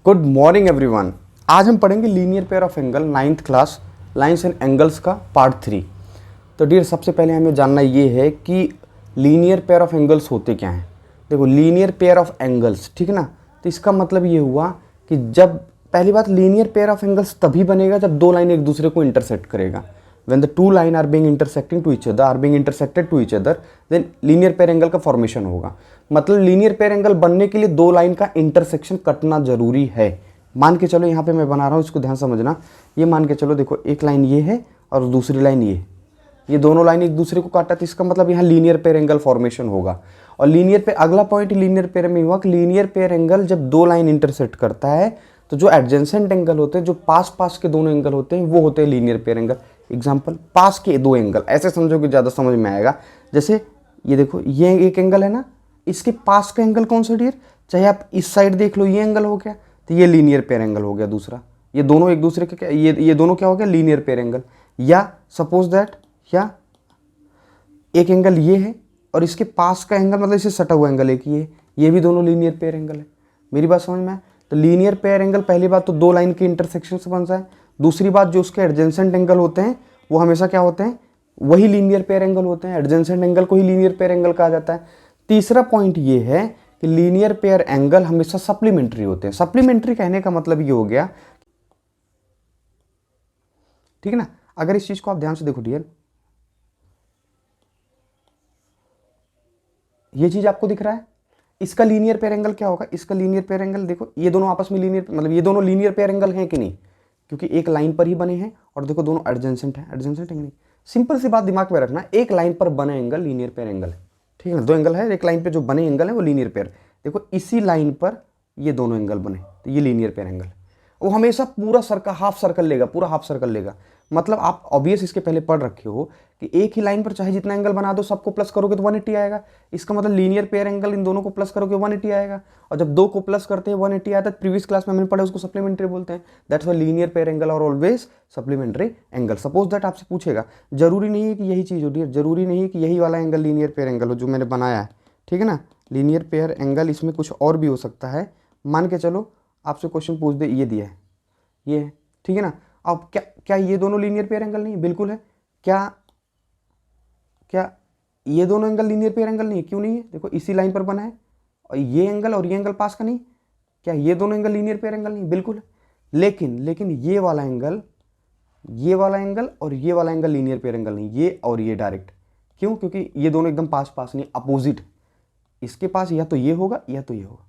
Good morning everyone. आज हम पढ़ेंगे linear pair of angle 9th class lines and angles का पार्ट 3। तो डियर सबसे पहले हमें जानना ये है कि लीनियर पेयर ऑफ एंगल्स होते क्या हैं। देखो लीनियर पेयर ऑफ एंगल्स, ठीक है ना, तो इसका मतलब ये हुआ कि जब पहली बात लीनियर पेयर ऑफ एंगल्स तभी बनेगा जब दो लाइन एक दूसरे को इंटरसेक्ट करेगा। when the two line are being intersecting to each other are being intersected to each other then linear pair angle का फॉर्मेशन होगा। मतलब लीनियर पेयर एंगल बनने के लिए दो लाइन का इंटरसेक्शन कटना जरूरी है। मान के चलो यहाँ पे मैं बना रहा हूँ, इसको ध्यान समझना। ये मान के चलो, देखो एक लाइन ये है और दूसरी लाइन ये दोनों लाइन एक दूसरे को काटा, तो इसका मतलब यहाँ लीनियर पेयर एंगल फॉर्मेशन होगा। और लीनियर पे अगला पॉइंट लीनियर पेयर में हुआ कि लीनियर पेयर एंगल जब दो लाइन इंटरसेक्ट करता है तो जो एडजेंसेंट एंगल होते हैं, जो पास पास के दोनों एंगल होते हैं, वो होते हैं लीनियर पेयर एंगल। एग्जांपल, पास के दो एंगल, ऐसे समझो कि ज़्यादा समझ में आएगा। जैसे ये देखो, ये एक एंगल है ना, इसके पास का एंगल कौन सा डियर, चाहे आप इस साइड देख लो, ये एंगल हो गया, तो ये लीनियर पेयर एंगल हो गया। दूसरा, ये दोनों एक दूसरे के क्या, ये दोनों क्या हो गया, लीनियर पेयर एंगल। या सपोज दैट, या एक एंगल ये है और इसके पास का एंगल, मतलब इससे सटा हुआ एंगल एक ये भी दोनों लीनियर पेयर एंगल है। मेरी बात समझ में आए? तो लीनियर पेयर एंगल पहली बात तो दो लाइन के इंटरसेक्शन से बनता है। दूसरी बात, जो उसके एडजेंसेंट एंगल होते हैं वो हमेशा क्या होते हैं, वही लीनियर पेयर एंगल होते हैं। एडजेंसेंट एंगल को ही लीनियर पेयर एंगल कहा जाता है। तीसरा पॉइंट ये है कि लीनियर पेयर एंगल हमेशा सप्लीमेंट्री होते हैं। सप्लीमेंट्री कहने का मतलब ये हो गया, ठीक है ना। अगर इस चीज को आप ध्यान से देखो डियर, ये चीज आपको दिख रहा है, इसका लीनियर पेयर एंगल क्या होगा, इसका लीनियर पेयर एंगल देखो, ये दोनों आपस में लीनियर, मतलब ये दोनों लीनियर पेयर एंगल हैं कि नहीं, क्योंकि एक लाइन पर ही बने हैं। और देखो दोनों एडजेंसेंट हैं, एडजेंसेंट है कि नहीं। सिंपल सी बात दिमाग में रखना, एक लाइन पर बने एंगल लीनियर पेयर एंगल है, ठीक है ना। दो एंगल है, एक लाइन पे जो बने एंगल है वो लीनियर पेयर। देखो इसी लाइन पर ये दोनों एंगल बने, तो ये लीनियर पेयर एंगल है। वो हमेशा पूरा सर्कल, हाफ सर्कल लेगा, पूरा हाफ सर्कल लेगा। मतलब आप ऑब्वियस इसके पहले पढ़ रखे हो कि एक ही लाइन पर चाहे जितना एंगल बना दो, सबको प्लस करोगे तो 180 आएगा। इसका मतलब लीनियर पेयर एंगल इन दोनों को प्लस करोगे 180 आएगा। और जब दो को प्लस करते हैं 180 आता है, प्रीवियस क्लास में हमने पढ़ा, उसको सप्लीमेंट्री बोलते हैं। That's why linear pair angle और always supplementary angle. Suppose that आपसे पूछेगा, जरूरी नहीं है कि यही चीज़ हो, जरूरी नहीं है कि यही वाला एंगल लीनियर पेयर एंगल हो जो मैंने बनाया है, ठीक है ना। लीनियर पेयर एंगल इसमें कुछ और भी हो सकता है। मान के चलो आपसे क्वेश्चन पूछ दे, ये दिया है, ये है, ठीक है ना। अब क्या ये दोनों लीनियर पेयर एंगल नहीं है? बिल्कुल है। क्या ये दोनों एंगल लीनियर पेयर एंगल नहीं है? क्यों नहीं है? देखो इसी लाइन पर बना है और ये एंगल पास का नहीं। क्या ये दोनों एंगल लीनियर पेयर एंगल नहीं? बिल्कुल है। लेकिन ये वाला एंगल और ये वाला एंगल लीनियर पेयर एंगल नहीं, ये और ये डायरेक्ट। क्यों? क्योंकि ये दोनों एकदम पास पास नहीं, अपोजिट। इसके पास या तो ये होगा या तो ये होगा,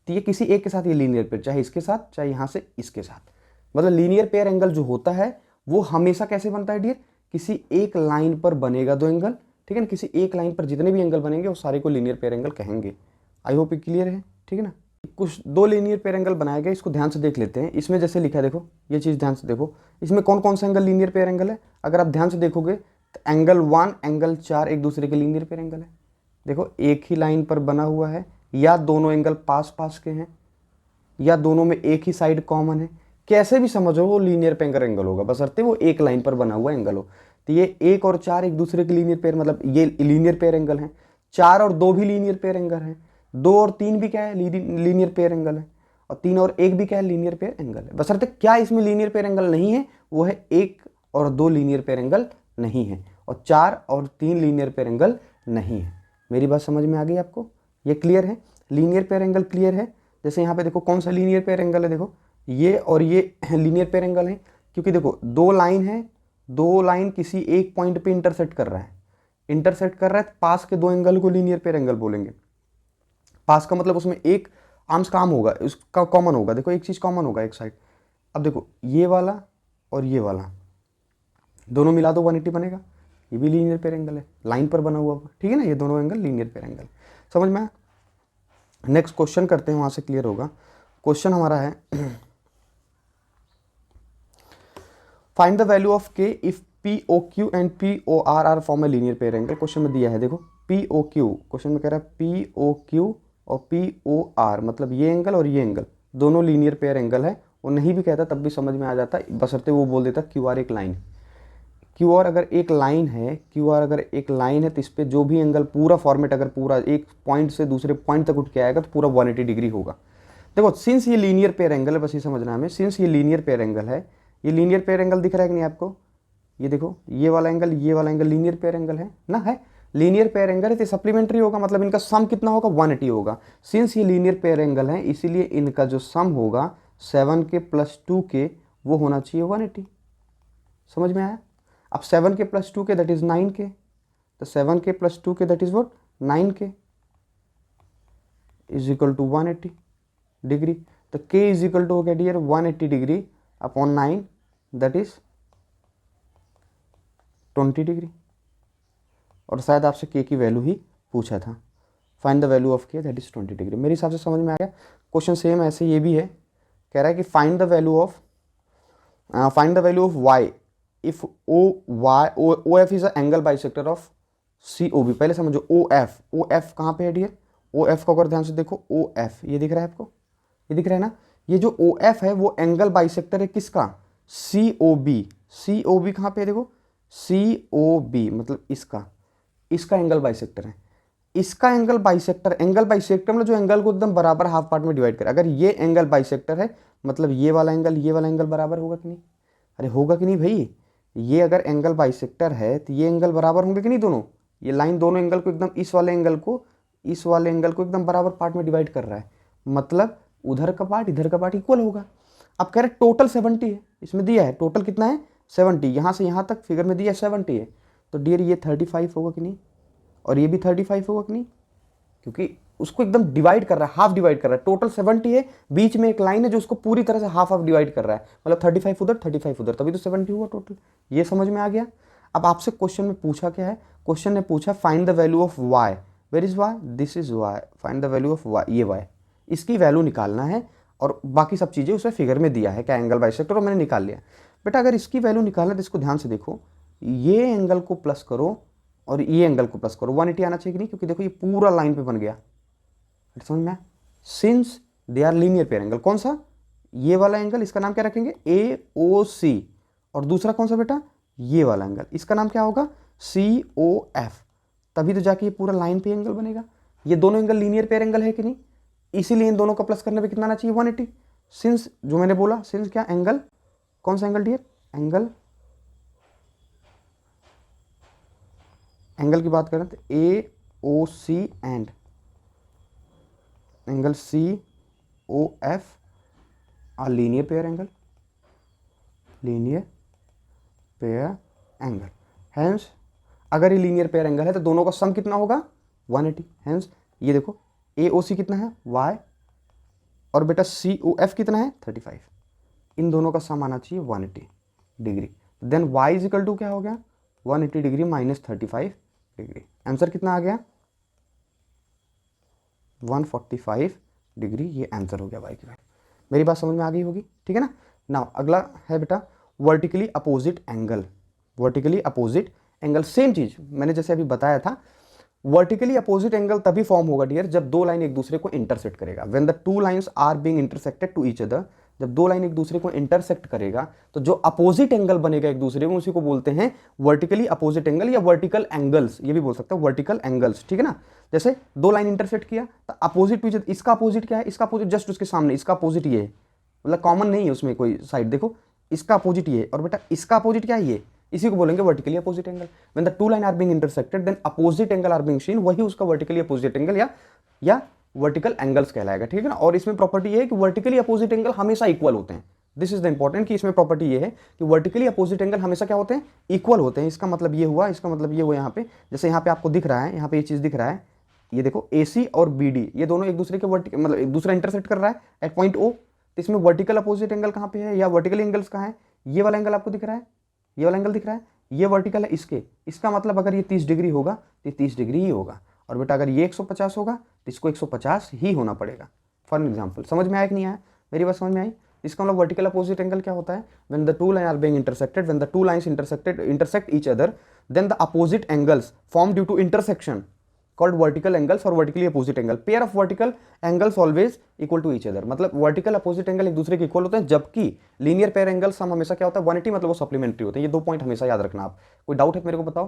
तो ये किसी एक के साथ ये लीनियर पेयर, चाहे इसके साथ चाहे यहाँ से इसके साथ। मतलब लीनियर पेयर एंगल जो होता है वो हमेशा कैसे बनता है डियर, किसी एक लाइन पर बनेगा दो एंगल, ठीक है ना। किसी एक लाइन पर जितने भी एंगल बनेंगे वो सारे को लीनियर पेयर एंगल कहेंगे। आई होप ये क्लियर है, ठीक है ना। कुछ दो लीनियर पेयर एंगल बनाए गए, इसको ध्यान से देख लेते हैं। इसमें जैसे लिखा है, देखो ये चीज़ ध्यान से देखो, इसमें कौन कौन सा एंगल लीनियर पेयर एंगल है। अगर आप ध्यान से देखोगे तो एंगल 1 एंगल 4 एक दूसरे के लीनियर पेयर एंगल है। देखो एक ही लाइन पर बना हुआ है, या दोनों एंगल पास पास के हैं, या दोनों में एक ही साइड कॉमन है। कैसे भी समझो वो लीनियर पेयर एंगल होगा, बशर्ते वो एक लाइन पर बना हुआ एंगल हो। तो ये 1 और 4 एक दूसरे के लीनियर पेयर, मतलब ये लीनियर पेयर एंगल है। 4 और 2 भी लीनियर पेयर एंगल है। 2 और 3 भी क्या है, लीनियर पेयर एंगल है। और 3 और 1 भी क्या है, लीनियर पेयर एंगल है। बशर्ते क्या इसमें लीनियर पेयर एंगल नहीं है, वो है 1 और 2 लीनियर पेयर एंगल नहीं है, और 4 और 3 लीनियर पेयर एंगल नहीं है। मेरी बात समझ में आ गई आपको? ये क्लियर है, लीनियर पेयर एंगल क्लियर है। जैसे यहाँ पे देखो कौन सा लीनियर पेयर एंगल है, देखो ये और ये लीनियर पेयर एंगल है, क्योंकि देखो दो लाइन है, दो लाइन किसी एक पॉइंट पे इंटरसेक्ट कर रहा है, पास के दो एंगल को लीनियर पेयर एंगल बोलेंगे। पास का मतलब उसमें एक आर्म्स का आर्म होगा, उसका कॉमन होगा। देखो एक चीज कॉमन होगा एक साइड। अब देखो ये वाला और ये वाला दोनों मिला दो 180 बनेगा। ये भी लीनियर पेयर एंगल है, लाइन पर बना हुआ, ठीक है ना। ये दोनों एंगल लीनियर पेयर एंगल, समझ में आया? नेक्स्ट क्वेश्चन करते हैं, वहां से क्लियर होगा। क्वेश्चन हमारा है, find the value of K if POQ and POR are form a linear pair angle. Question में दिया है, देखो POQ, क्वेश्चन में कह रहा है POQ और POR, मतलब ये एंगल और ये एंगल दोनों लीनियर पेयर एंगल है। वो नहीं भी कहता तब भी समझ में आ जाता, बशर्ते वो बोल देता QR एक लाइन है। QR अगर एक लाइन है, तो इस पर जो भी एंगल, पूरा फॉर्मेट अगर पूरा एक पॉइंट से दूसरे पॉइंट तक उठ के आएगा तो पूरा 180 डिग्री होगा। देखो सिंस ये लीनियर पेयर एंगल है, बस ये समझना हमें, सिंस ये लीनियर पेयर एंगल है, ये लीनियर पेयर एंगल दिख रहा है कि नहीं आपको, ये देखो ये वाला एंगल, ये वाला एंगल लीनियर पेयर एंगल है ना, है लीनियर पेयर एंगल है तो सप्लीमेंट्री होगा, मतलब इनका सम कितना होगा 180 होगा। सिंस ये लीनियर पेयर एंगल है इसीलिए इनका जो सम होगा 7k + 2k वो होना चाहिए 180। समझ में आया? अब 7k + 2k that is 9k, तो 7k + 2k that is what 9k is equal to 180 degree. तो k इज इक्वल टू हो गया dear 180 degree upon 9 that is 20 degree. और शायद आपसे k की वैल्यू ही पूछा था, find the value of k that is 20 degree. मेरे हिसाब से समझ में आ गया। क्वेश्चन सेम ऐसे ये भी है, कह रहा है कि find the value of y if O F is a angle bisector of COB। पहले समझो ओ एफ कहाँ पे है डियर, ओ एफ को अगर ध्यान से देखो, ओ एफ ये दिख रहा है आपको, ये दिख रहा है ना, ये जो ओ एफ है वो एंगल बाइसेक्टर है किसका, COB कहाँ पे है देखो, COB मतलब इसका एंगल बाइसेक्टर है, इसका एंगल बाइसेक्टर मतलब जो एंगल को एकदम बराबर हाफ पार्ट में डिवाइड करे। अगर ये एंगल बाइसेक्टर है मतलब ये वाला एंगल बराबर होगा कि नहीं, अरे होगा कि नहीं भाई, ये अगर एंगल बाइसेक्टर है तो ये एंगल बराबर होंगे कि नहीं दोनों, ये लाइन दोनों एंगल को एकदम इस वाले एंगल को एकदम बराबर पार्ट में डिवाइड कर रहा है, मतलब उधर का पार्ट इधर का पार्ट इक्वल होगा। अब कह रहे टोटल 70 है, इसमें दिया है टोटल कितना है 70, यहाँ से यहाँ तक फिगर में दिया है 70 है, तो डियर ये 35 होगा कि नहीं, और ये भी 35 होगा कि नहीं, क्योंकि उसको एकदम डिवाइड कर रहा है, हाफ डिवाइड कर रहा है। टोटल 70 है, बीच में एक लाइन है जो उसको पूरी तरह से हाफ डिवाइड कर रहा है, मतलब 35 उधर 35 उधर, तभी तो 70 हुआ टोटल। ये समझ में आ गया। अब आपसे क्वेश्चन में पूछा क्या है, क्वेश्चन ने पूछा find the value of y, where is y, this is y, find the value of y, ये y, इसकी वैल्यू निकालना है, और बाकी सब चीज़ें उसमें फिगर में दिया है क्या एंगल बाइसेक्टर, और मैंने निकाल लिया। बेटा अगर इसकी वैल्यू निकालना है तो इसको ध्यान से देखो, ये एंगल को प्लस करो और ये एंगल को प्लस करो, 180 आना चाहिए कि नहीं, क्योंकि देखो ये पूरा लाइन पे बन गया, समझ में। Since they are linear pair angle, कौन सा, ये वाला एंगल, इसका नाम क्या रखेंगे AOC, और दूसरा कौन सा बेटा, ये वाला एंगल, इसका नाम क्या होगा COF, तभी तो जाके ये पूरा लाइन पे एंगल बनेगा। ये दोनों एंगल लीनियर पेयर एंगल है कि नहीं, इसीलिए इन दोनों का प्लस करने पे कितना आना चाहिए 180। सिंस जो मैंने बोला, सिंस क्या एंगल, कौन सा एंगल डियर, एंगल की बात करें तो AOC and angle COF are linear pair angle, hence अगर ये लीनियर पेयर एंगल है तो दोनों का सम कितना होगा 180। हेंस ये देखो AOC कितना है y, और बेटा COF कितना है 35, इन दोनों का सम आना चाहिए 180 degree. Then y is equal to क्या हो गया 180 डिग्री माइनस 35 डिग्री, आंसर कितना आ गया 145 डिग्री, ये आंसर हो गया y की वैल्यू। मेरी बात समझ में आ गई होगी, ठीक है ना। नाउ अगला है बेटा वर्टिकली अपोजिट एंगल, सेम चीज मैंने जैसे अभी बताया था, वर्टिकली अपोजिट एंगल तभी फॉर्म होगा डियर जब दो लाइन एक दूसरे को इंटरसेक्ट करेगा, when the two lines are being intersected to each other, जब दो लाइन एक दूसरे को इंटरसेक्ट करेगा तो जो अपोजिट एंगल बनेगा एक दूसरे में उसी को बोलते हैं वर्टिकली अपोजिट एंगल या वर्टिकल एंगल्स, ये भी बोल सकते हैं वर्टिकल एंगल्स, ठीक है ना। जैसे दो लाइन इंटरसेक्ट किया तो अपोजिट पीछे, इसका अपोजिट क्या है, इसका अपोजिट जस्ट उसके सामने, इसका अपोजिट ये है, मतलब कॉमन नहीं है उसमें कोई साइड, देखो इसका अपोजिट ये, और बेटा इसका अपोजिट क्या है ये, इसी को बोलेंगे vertically opposite angle. When the two line are being intersected then opposite angle are being seen, वही उसका वर्टिकली अपोजिट एंगल या वर्टिकल एंगल्स कहलाएगा, ठीक है ना। और इसमें प्रॉपर्टी ये है कि वर्टिकली अपोजिट एंगल हमेशा इक्वल होते हैं, दिस इज द इंपॉर्टेंट, कि इसमें प्रॉपर्टी ये है कि वर्टिकली अपोजिट एंगल हमेशा क्या होते हैं, इक्वल होते हैं। इसका मतलब ये हुआ, इसका मतलब ये हुआ, यहाँ पे जैसे यहाँ पे आपको दिख रहा है, यहाँ पे ये चीज दिख रहा है, ये देखो AC और BD ये दोनों एक दूसरे के मतलब एक दूसरा इंटरसेक्ट कर रहा है एट पॉइंट O, तो इसमें वर्टिकल अपोजिट एंगल कहाँ पे है या वर्टिकल एंगल्स कहाँ है, ये वाला एंगल आपको दिख रहा है, ये वाला एंगल दिख रहा है, ये वर्टिकल है इसके, इसका मतलब अगर ये 30 डिग्री होगा तो 30 डिग्री ही होगा, और बेटा अगर ये 150 होगा तो इसको 150 ही होना पड़ेगा। फॉर एग्जाम्पल, समझ में आया कि नहीं आया, मेरी बात समझ में आई। इसका मतलब वर्टिकल अपोजिट एंगल क्या होता है, when the two line are being intersected, when the two lines intersect each other then the opposite angles form due to intersection called vertical angles or vertically opposite angle, pair of vertical angles always equal to each other, मतलब vertical opposite angle एक दूसरे के equal होते हैं, जबकि linear pair angles हम हमेशा क्या होता है 180, मतलब वो सप्लीमेंट्री होते हैं। ये दो पॉइंट हमेशा याद रखना आप, कोई डाउट है मेरे को बताओ,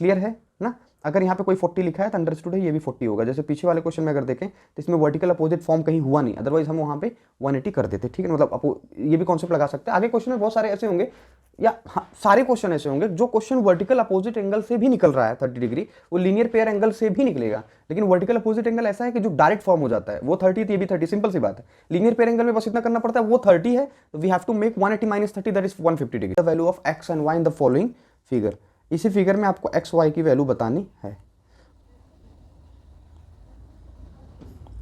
क्लियर है ना। अगर यहाँ पे कोई 40 लिखा है तो अंडरस्टूड है ये भी 40 होगा। जैसे पीछे वाले क्वेश्चन में अगर देखें तो इसमें वर्टिकल अपोजिट फॉर्म कहीं हुआ नहीं, अदरवाइज हम वहाँ पे 180 कर देते, ठीक है। मतलब ये भी कॉन्सेप्ट लगा सकते हैं। आगे क्वेश्चन में बहुत सारे ऐसे होंगे, या हाँ, सारे क्वेश्चन ऐसे होंगे जो क्वेश्चन वर्टिकल अपोजिट एंगल से भी निकल रहा है 30 डिग्री, वो लीनियर पेयर एंगल से भी निकलेगा। लेकिन वर्टिकल अपोजिट एंगल ऐसा है कि जो डायरेक्ट फॉर्म हो जाता है, वो 30 ये भी 30, सिंपल सी बात है। लीनियर पेयर एंगल में बस इतना करना पड़ता है, वो 30 है, we have to make 180 minus 30 that is 150 degree. The value of x and y in the following figure. इसी फिगर में आपको एक्स वाई की वैल्यू बतानी है।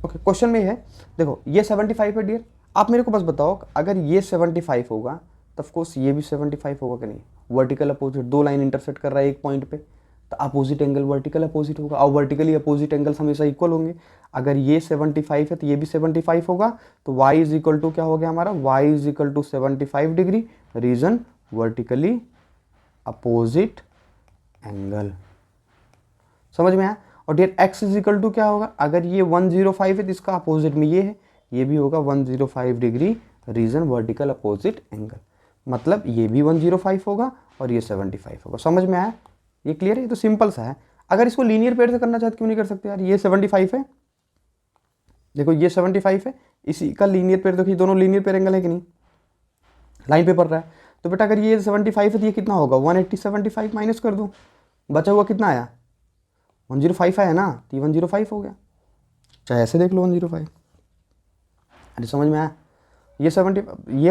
ओके, क्वेश्चन में है, देखो ये 75 है डियर। आप मेरे को बस बताओ, अगर ये 75 होगा तो ऑफ कोर्स ये भी 75 होगा कि नहीं। वर्टिकल अपोजिट, दो लाइन इंटरसेक्ट कर रहा है एक पॉइंट पे, तो अपोजिट एंगल वर्टिकल अपोजिट होगा, और वर्टिकली अपोजिट एंगल्स हमेशा इक्वल होंगे। अगर ये 75 है तो ये भी 75 होगा, तो y इज इक्वल टू क्या हो गया हमारा, y is equal to 75 degree, reason vertically opposite angle. समझ में आया। और dear x is equal to क्या होगा, अगर ये 105 है तो इसका अपोजिट में ये है, ये भी होगा 105 degree, reason vertical opposite angle. मतलब ये भी 105 होगा और ये 75 होगा। समझ में आया, ये क्लियर है। ये तो सिंपल सा है। अगर इसको लीनियर पेयर से करना चाहते क्यों नहीं कर सकते यार। ये 75 है, देखो ये 75 है, इसी का लीनियर पेयर, देखो ये दोनों लीनियर पेयर एंगल है कि नहीं, लाइन पे पड़ रहा है। तो बेटा अगर ये 75 है तो ये कितना होगा, 180 75 माइनस कर दो, बचा हुआ कितना आया, 105 आया ना, तो ये 105 हो गया। चाहे ऐसे देख लो 105। अरे समझ में आया। ये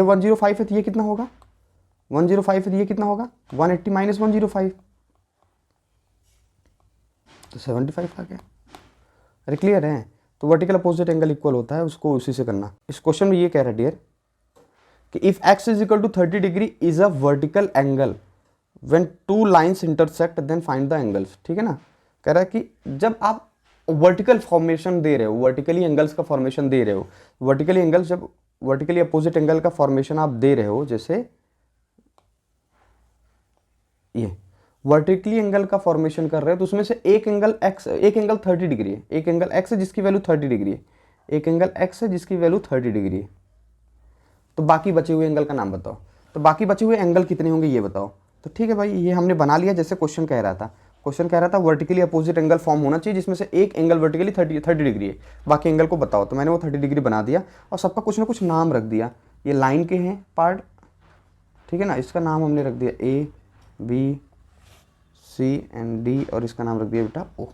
105 है तो ये कितना होगा, 105 है तो ये कितना होगा, 180 माइनस 105, तो 75 आ गया। अरे क्लियर है। तो वर्टिकल अपोजिट एंगल इक्वल होता है, उसको उसी से करना। इस क्वेश्चन में ये कह रहा है डियर कि if x is equal to 30 degree is a vertical angle when two lines intersect then find the angles. ठीक है ना। कह रहा है कि जब आप वर्टिकल फॉर्मेशन दे रहे हो, वर्टिकली एंगल्स का फॉर्मेशन दे रहे हो, वर्टिकली एंगल्स, जब वर्टिकली अपोजिट एंगल का फॉर्मेशन आप दे रहे हो, जैसे ये वर्टिकली एंगल का फॉर्मेशन कर रहे हो, तो उसमें से एक एंगल x, एक एंगल 30 डिग्री है, एक एंगल x है जिसकी वैल्यू 30 डिग्री है, एक एंगल x है जिसकी वैल्यू 30 डिग्री है। तो बाकी बचे हुए एंगल का नाम बताओ। तो बाकी बचे हुए एंगल कितने होंगे ये बताओ। तो ठीक है भाई, ये हमने बना लिया जैसे क्वेश्चन कह रहा था। क्वेश्चन कह रहा था वर्टिकली अपोजिट एंगल फॉर्म होना चाहिए जिसमें से एक एंगल वर्टिकली 30 डिग्री है, बाकी एंगल को बताओ। तो मैंने वो 30 डिग्री बना दिया और सबका कुछ ना कुछ नाम रख दिया। ये लाइन के हैं पार्ट, ठीक है ना, इसका नाम हमने रख दिया A B C and D, और इसका नाम रख दिया बेटा O।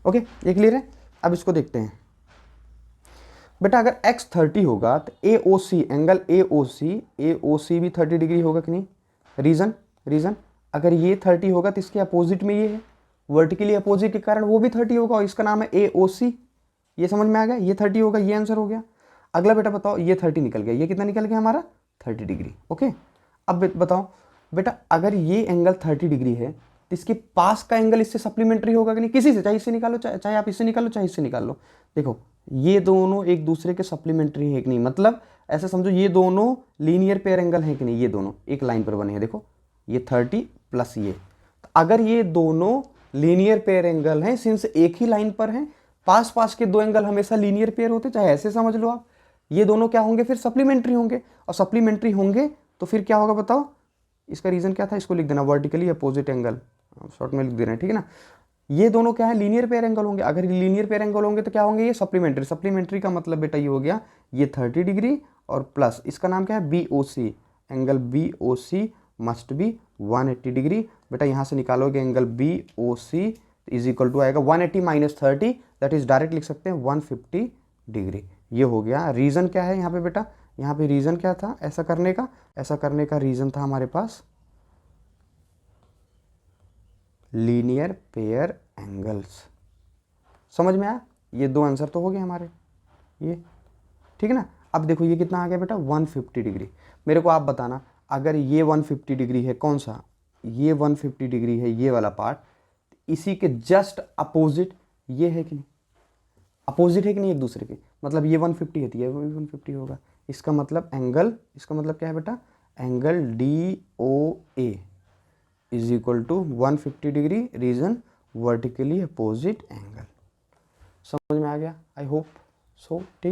ओके, ये क्लियर है। अब इसको देखते हैं बेटा। अगर x 30 होगा तो AOC, एंगल AOC भी 30 डिग्री होगा कि नहीं। रीजन अगर ये 30 होगा तो इसके अपोजिट में ये है, वर्टिकली अपोजिट के कारण वो भी 30 होगा, और इसका नाम है AOC। ये समझ में आ गया, ये 30 होगा, ये आंसर हो गया। अगला बेटा बताओ, ये 30 निकल गया, ये कितना निकल गया हमारा 30 डिग्री। ओके, अब बताओ बेटा, अगर ये एंगल 30 डिग्री है तो इसके पास का एंगल इससे सप्लीमेंट्री होगा कि नहीं, किसी से, चाहे इससे निकालो, चाहे आप इससे निकालो, चाहे इससे निकाल लो। देखो ये दोनों एक दूसरे के सप्लीमेंट्री है कि नहीं, मतलब ऐसा समझो ये दोनों लीनियर पेयर एंगल है कि नहीं, ये दोनों एक लाइन पर बने हैं। देखो ये 30 प्लस ये, तो अगर ये दोनों लीनियर पेयर एंगल हैं, सिंस एक ही लाइन पर हैं, पास पास के दो एंगल हमेशा लीनियर पेयर होते, चाहे ऐसे समझ लो आप। ये दोनों क्या होंगे फिर, सप्लीमेंट्री होंगे, और सप्लीमेंट्री होंगे तो फिर क्या होगा बताओ। इसका रीजन क्या था, इसको लिख देना, वर्टिकली अपोजिट एंगल, शॉर्ट में लिख दे रहे हैं, ठीक है ना। ये दोनों क्या है, लीनियर पेयर एंगल होंगे। अगर लीनियर पेयर एंगल होंगे तो क्या होंगे, ये सप्लीमेंट्री। सप्लीमेंट्री का मतलब बेटा ये हो गया, ये 30 डिग्री और प्लस इसका नाम क्या है, BOC, angle BOC must be 180 degree. बेटा यहाँ से निकालोगे angle BOC is equal to आएगा 180 माइनस 30, दैट इज डायरेक्ट लिख सकते हैं 150 डिग्री। ये हो गया। रीज़न क्या है यहाँ पे बेटा, यहाँ पे रीज़न क्या था ऐसा करने का, ऐसा करने का रीज़न था हमारे पास लीनियर पेयर एंगल्स। समझ में आया, ये दो आंसर तो हो गए हमारे ये, ठीक है ना। अब देखो ये कितना आ गया बेटा, 150 डिग्री। मेरे को आप बताना, अगर ये 150 डिग्री है, कौन सा, ये 150 डिग्री है ये वाला पार्ट, इसी के जस्ट अपोजिट ये है कि नहीं, अपोजिट है कि नहीं एक दूसरे के, मतलब ये 150 है तो ये 150 होगा। इसका मतलब एंगल, इसका मतलब क्या है बेटा, angle DOA is equal to 150 degree, reason vertically opposite angle. समझ में आ गया, आई होप सो, ठीक है।